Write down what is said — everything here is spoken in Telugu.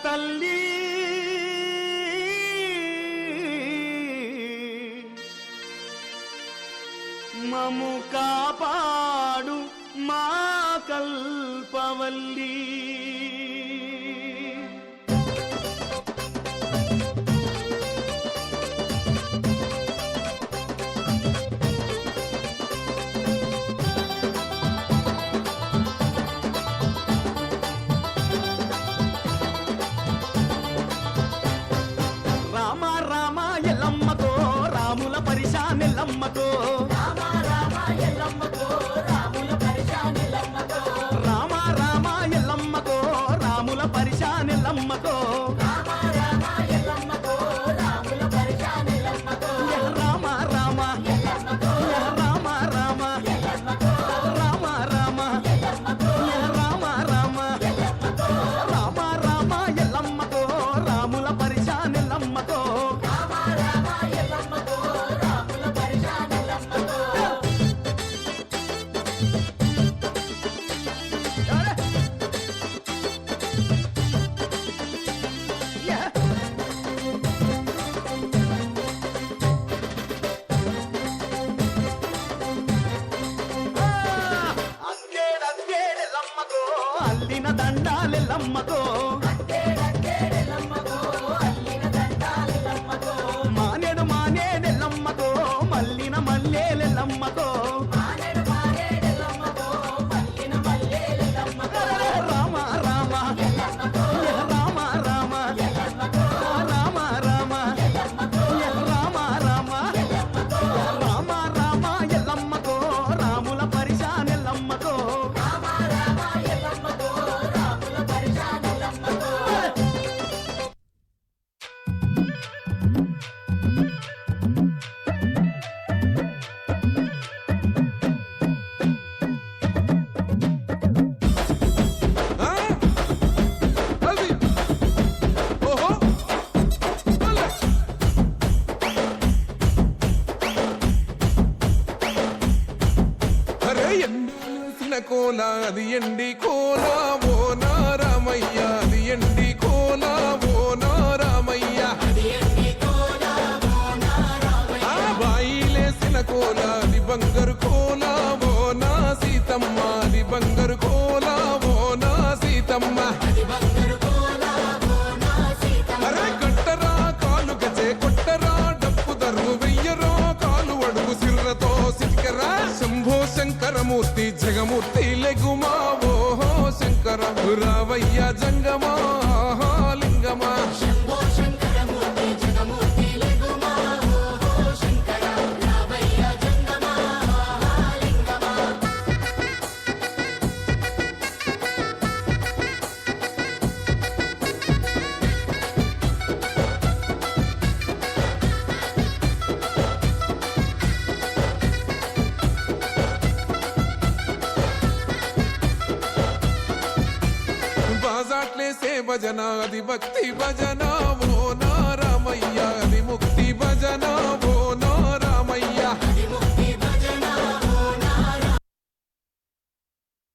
తల్లి మము కాపాడు మా కల్పవల్లి రామ రామ ఎల్లమ్మకో రాముల పరిశానెల్లమ్మకో రామ రామ ఎల్లమ్మకో రాముల పరిశానెల్లమ్మకో రామ రామ ఎల్లమ్మకో రాముల పరిశానెల్లమ్మకో రామ రామ ఎల్లమ్మకో రాముల పరిశానెల్లమ్మకో రామ రామ ఎల్లమ్మకో రామ రామ ఎల్లమ్మకో రామ రామ ఎల్లమ్మకో రామ రామ ఎల్లమ్మకో రామ రామ ఎల్లమ్మకో రాముల పరిశానెల్లమ్మకో రామ రామ ఎల్లమ్మకో రాముల పరిశానెల్లమ్మకో అంగేడెల్లమ్మకో అల్లిన దండాలెల్లమ్మకో అట్టేడట్టేడెల్లమ్మకో అల్లిన దండాలెల్లమ్మకో మానేడు మానేడెల్లమ్మకో మల్లిన మల్లేలెల్లమ్మకో మానేడు మానేడెల్లమ్మకో మల్లిన మల్లేలెల్లమ్మకో రామ రామ ఎల్లమ్మకో రామ రామ ఎల్లమ్మకో రామ రామ ఎల్లమ్మకో రామ రామ ఎల్లమ్మకో రామ రామ ఎల్లమ్మకో రాముల పరిశానెల్లమ్మకో రామ రామ ఎల్లమ్మకో రాముల పరిశానెల్లమ్మకో ఆ? అది. ఓహో. అలా. అరే ఎండిన కోల అది ఎండి కోల ఓ నారామయ్య అది ఎండి కోల ఓ నారామయ్య ఆ బాయిలేసిన కోల అది బంగారు కోల ఓ నా సీతమ్మ అది బంగారు కోల ఓ నా సీతమ్మ అరే కట్టరా కాలు గజే కొట్టరా డప్పు దర్రు వెయ్యరో కాలు అడుగు సిర్రతో సిటికరా శంభో శంకరమూర్తి జగమూర్తి లెగుమా ఓహో శంకర రావయ్య జంగమా ఆహా లింగమా శంభో శంకరమూర్తి జగమూర్తి లెగుమా ఓహో శంకర రావయ్య జంగమా లింగమా బాజాట్లేసే భజన అది భక్తి భజన ఓ నారామయ్య అది ముక్తి భజన ఓ